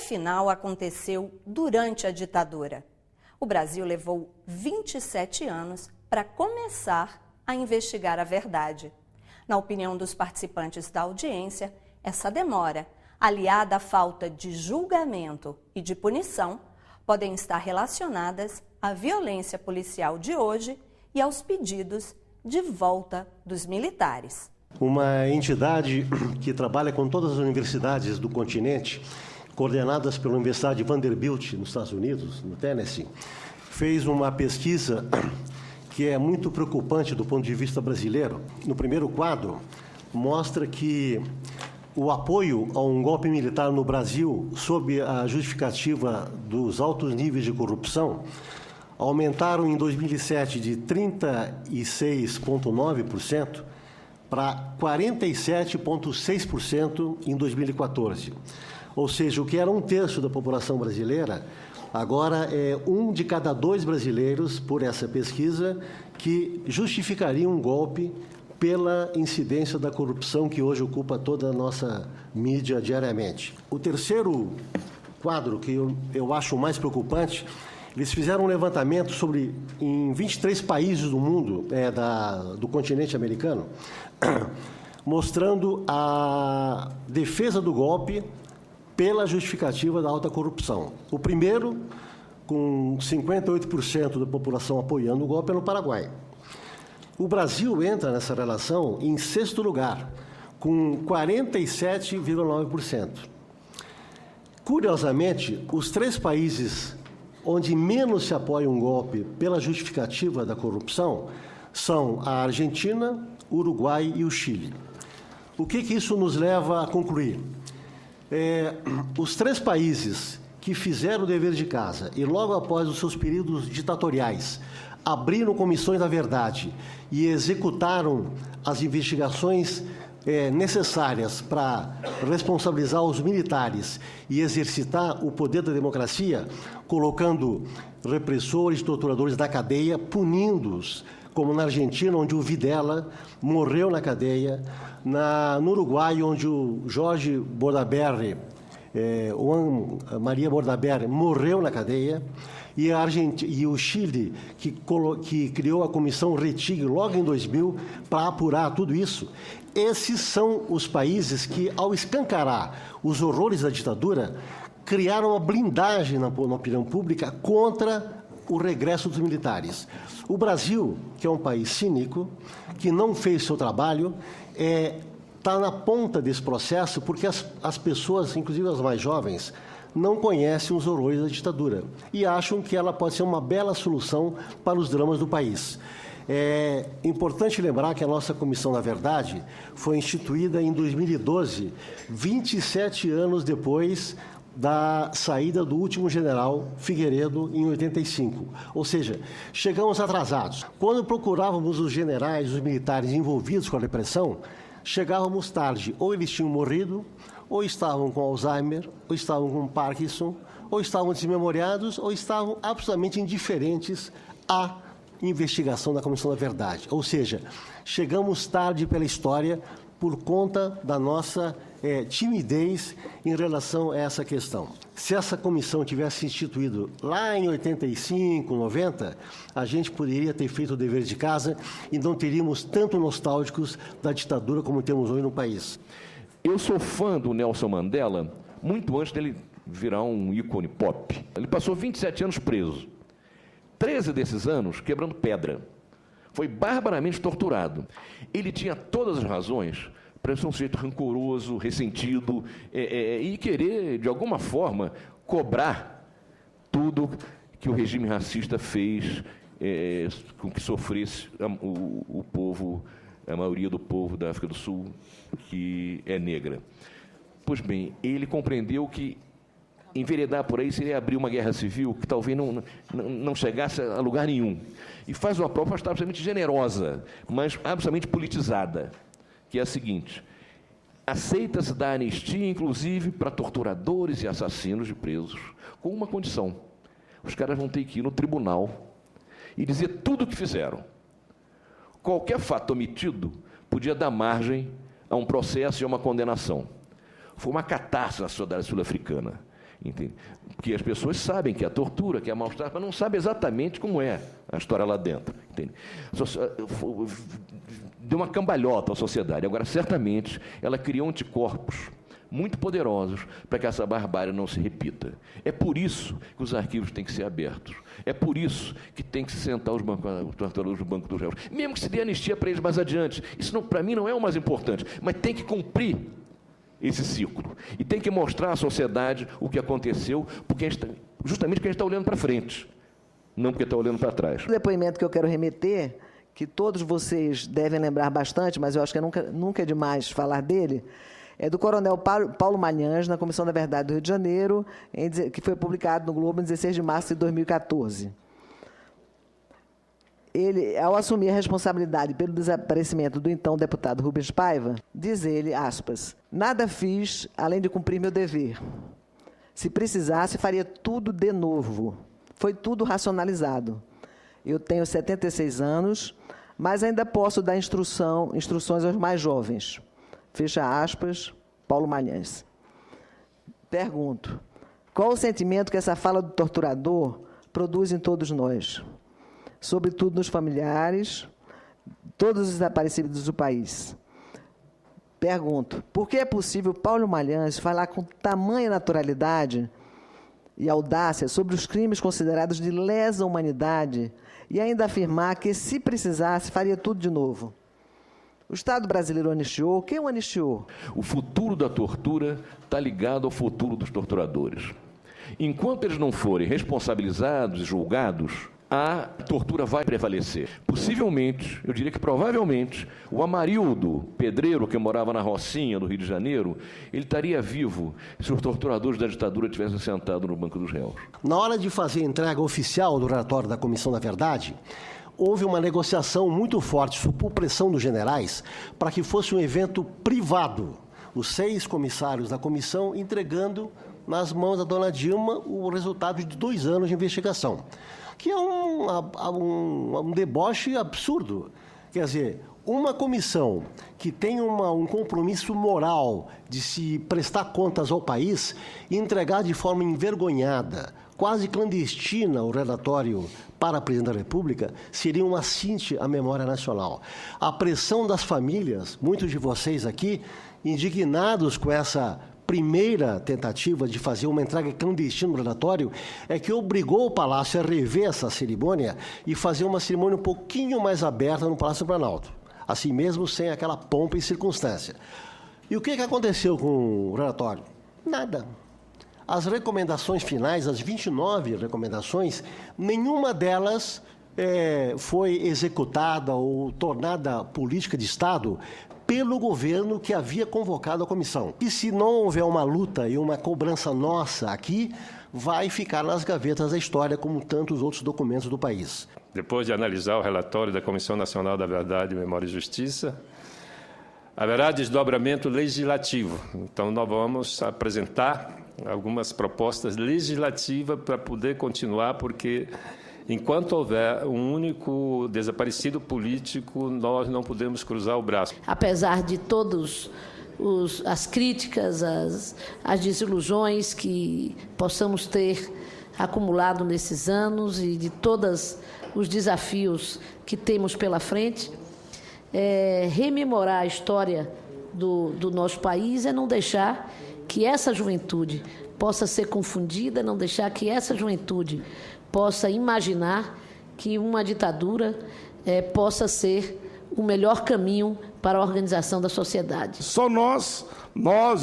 afinal aconteceu durante a ditadura? O Brasil levou 27 anos para começar a investigar a verdade. Na opinião dos participantes da audiência, essa demora, aliada à falta de julgamento e de punição, podem estar relacionadas à violência policial de hoje e aos pedidos de volta dos militares. Uma entidade que trabalha com todas as universidades do continente, coordenadas pela Universidade de Vanderbilt, nos Estados Unidos, no Tennessee, fez uma pesquisa que é muito preocupante do ponto de vista brasileiro. No primeiro quadro, mostra que o apoio a um golpe militar no Brasil, sob a justificativa dos altos níveis de corrupção, aumentaram em 2007 de 36,9% para 47,6% em 2014. Ou seja, o que era 1/3 da população brasileira, agora é 1 de cada 2 brasileiros, por essa pesquisa, que justificariam um golpe pela incidência da corrupção que hoje ocupa toda a nossa mídia diariamente. O terceiro quadro, que eu acho mais preocupante, eles fizeram um levantamento sobre, em 23 países do mundo, do continente americano, mostrando a defesa do golpe pela justificativa da alta corrupção. O primeiro, com 58% da população apoiando o golpe, é no Paraguai. O Brasil entra nessa relação em 6º lugar, com 47,9%. Curiosamente, os 3 países onde menos se apoia um golpe pela justificativa da corrupção são a Argentina, o Uruguai e o Chile. O que isso nos leva a concluir? Os 3 países que fizeram o dever de casa e logo após os seus períodos ditatoriais abriram comissões da verdade e executaram as investigações necessárias para responsabilizar os militares e exercitar o poder da democracia, colocando repressores, torturadores na cadeia, punindo-os, como na Argentina, onde o Videla morreu na cadeia, no Uruguai, onde o Jorge Bordaberry, Juan Maria Bordaberry, morreu na cadeia, e o Chile, que criou a Comissão Rettig logo em 2000 para apurar tudo isso. Esses são os países que, ao escancarar os horrores da ditadura, criaram uma blindagem na opinião pública contra o regresso dos militares. O Brasil, que é um país cínico, que não fez seu trabalho, está na ponta desse processo porque as pessoas, inclusive as mais jovens, não conhecem os horrores da ditadura e acham que ela pode ser uma bela solução para os dramas do país. É importante lembrar que a nossa Comissão da Verdade foi instituída em 2012, 27 anos depois da saída do último general Figueiredo em 85. Ou seja, chegamos atrasados. Quando procurávamos os generais, os militares envolvidos com a repressão, chegávamos tarde. Ou eles tinham morrido, ou estavam com Alzheimer, ou estavam com Parkinson, ou estavam desmemoriados, ou estavam absolutamente indiferentes à investigação da Comissão da Verdade. Ou seja, chegamos tarde pela história por conta da nossa timidez em relação a essa questão. Se essa comissão tivesse instituído lá em 85, 90, a gente poderia ter feito o dever de casa e não teríamos tanto nostálgicos da ditadura como temos hoje no país. Eu sou fã do Nelson Mandela muito antes dele virar um ícone pop. Ele passou 27 anos preso. 13 desses anos quebrando pedra. Foi barbaramente torturado. Ele tinha todas as razões para ser um sujeito rancoroso, ressentido, e querer, de alguma forma, cobrar tudo que o regime racista fez com que sofresse o povo, a maioria do povo da África do Sul, que é negra. Pois bem, ele compreendeu que enveredar por aí seria abrir uma guerra civil que talvez não chegasse a lugar nenhum. E faz uma proposta absolutamente generosa, mas absolutamente politizada, que é a seguinte: aceita-se dar anistia, inclusive, para torturadores e assassinos de presos, com uma condição: os caras vão ter que ir no tribunal e dizer tudo o que fizeram. Qualquer fato omitido podia dar margem a um processo e a uma condenação. Foi uma catarse na sociedade sul-africana. Entende? Porque as pessoas sabem que é tortura, que é mal-estar, mas não sabem exatamente como é a história lá dentro. Entende? Deu uma cambalhota à sociedade. Agora, certamente, ela criou anticorpos muito poderosos para que essa barbárie não se repita. É por isso que os arquivos têm que ser abertos. É por isso que tem que se sentar os torturadores no banco dos réus. Mesmo que se dê anistia para eles mais adiante. Isso, para mim, não é o mais importante, mas tem que cumprir esse ciclo. E tem que mostrar à sociedade o que aconteceu, porque justamente porque a gente está olhando para frente, não porque está olhando para trás. O depoimento que eu quero remeter, que todos vocês devem lembrar bastante, mas eu acho que nunca é demais falar dele, é do coronel Paulo Malhães, na Comissão da Verdade do Rio de Janeiro, que foi publicado no Globo em 16 de março de 2014. Ele, ao assumir a responsabilidade pelo desaparecimento do então deputado Rubens Paiva, diz ele, aspas, nada fiz além de cumprir meu dever. Se precisasse, faria tudo de novo. Foi tudo racionalizado. Eu tenho 76 anos, mas ainda posso dar instruções aos mais jovens. Fecha aspas, Paulo Malhães. Pergunto, qual o sentimento que essa fala do torturador produz em todos nós? Sobretudo nos familiares, todos os desaparecidos do país. Pergunto, por que é possível Paulo Malhães falar com tamanha naturalidade e audácia sobre os crimes considerados de lesa humanidade e ainda afirmar que, se precisasse, faria tudo de novo? O Estado brasileiro anistiou? Quem o anistiou? O futuro da tortura está ligado ao futuro dos torturadores. Enquanto eles não forem responsabilizados e julgados, a tortura vai prevalecer. Possivelmente, eu diria que provavelmente, o Amarildo Pedreiro, que morava na Rocinha, do Rio de Janeiro, ele estaria vivo se os torturadores da ditadura tivessem sentado no banco dos réus. Na hora de fazer a entrega oficial do relatório da Comissão da Verdade, houve uma negociação muito forte, sob pressão dos generais, para que fosse um evento privado. Os 6 comissários da comissão entregando nas mãos da dona Dilma o resultado de 2 anos de investigação, que é um deboche absurdo. Quer dizer, uma comissão que tem um compromisso moral de se prestar contas ao país e entregar de forma envergonhada, quase clandestina, o relatório para a Presidente da República, seria um assinte à memória nacional. A pressão das famílias, muitos de vocês aqui, indignados com essa primeira tentativa de fazer uma entrega clandestina no relatório, é que obrigou o Palácio a rever essa cerimônia e fazer uma cerimônia um pouquinho mais aberta no Palácio do Planalto, assim mesmo sem aquela pompa e circunstância. E o que aconteceu com o relatório? Nada. As recomendações finais, as 29 recomendações, nenhuma delas foi executada ou tornada política de Estado pelo governo que havia convocado a comissão. E se não houver uma luta e uma cobrança nossa aqui, vai ficar nas gavetas da história, como tantos outros documentos do país. Depois de analisar o relatório da Comissão Nacional da Verdade, Memória e Justiça, haverá desdobramento legislativo. Então, nós vamos apresentar algumas propostas legislativas para poder continuar, porque enquanto houver um único desaparecido político, nós não podemos cruzar o braço. Apesar de todas as críticas, as desilusões que possamos ter acumulado nesses anos e de todos os desafios que temos pela frente, rememorar a história do nosso país é não deixar que essa juventude possa ser confundida, não deixar que essa juventude possa imaginar que uma ditadura possa ser o melhor caminho para a organização da sociedade. Só nós,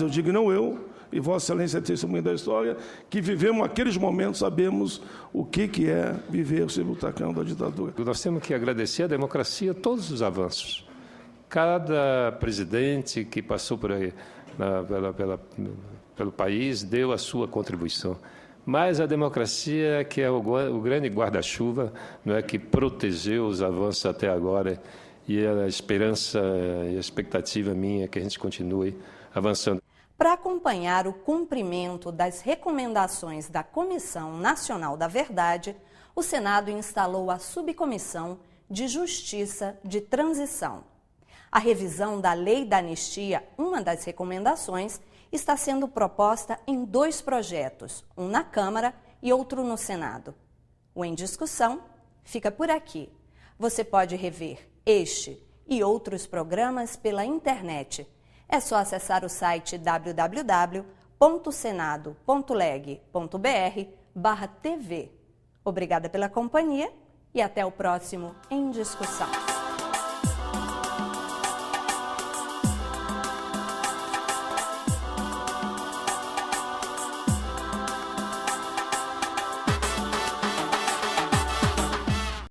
eu digo não eu, e Vossa Excelência é testemunha da história, que vivemos aqueles momentos, sabemos o que é viver sob o tacão da ditadura. Nós temos que agradecer à democracia todos os avanços. Cada presidente que passou por aí, pelo país deu a sua contribuição. Mas a democracia que é o grande guarda-chuva, não é, que protegeu os avanços até agora, e a esperança e a expectativa minha é que a gente continue avançando. Para acompanhar o cumprimento das recomendações da Comissão Nacional da Verdade, o Senado instalou a Subcomissão de Justiça de Transição. A revisão da Lei da Anistia, uma das recomendações, está sendo proposta em 2 projetos, um na Câmara e outro no Senado. O Em Discussão fica por aqui. Você pode rever este e outros programas pela internet. É só acessar o site www.senado.leg.br/TV. Obrigada pela companhia e até o próximo Em Discussão.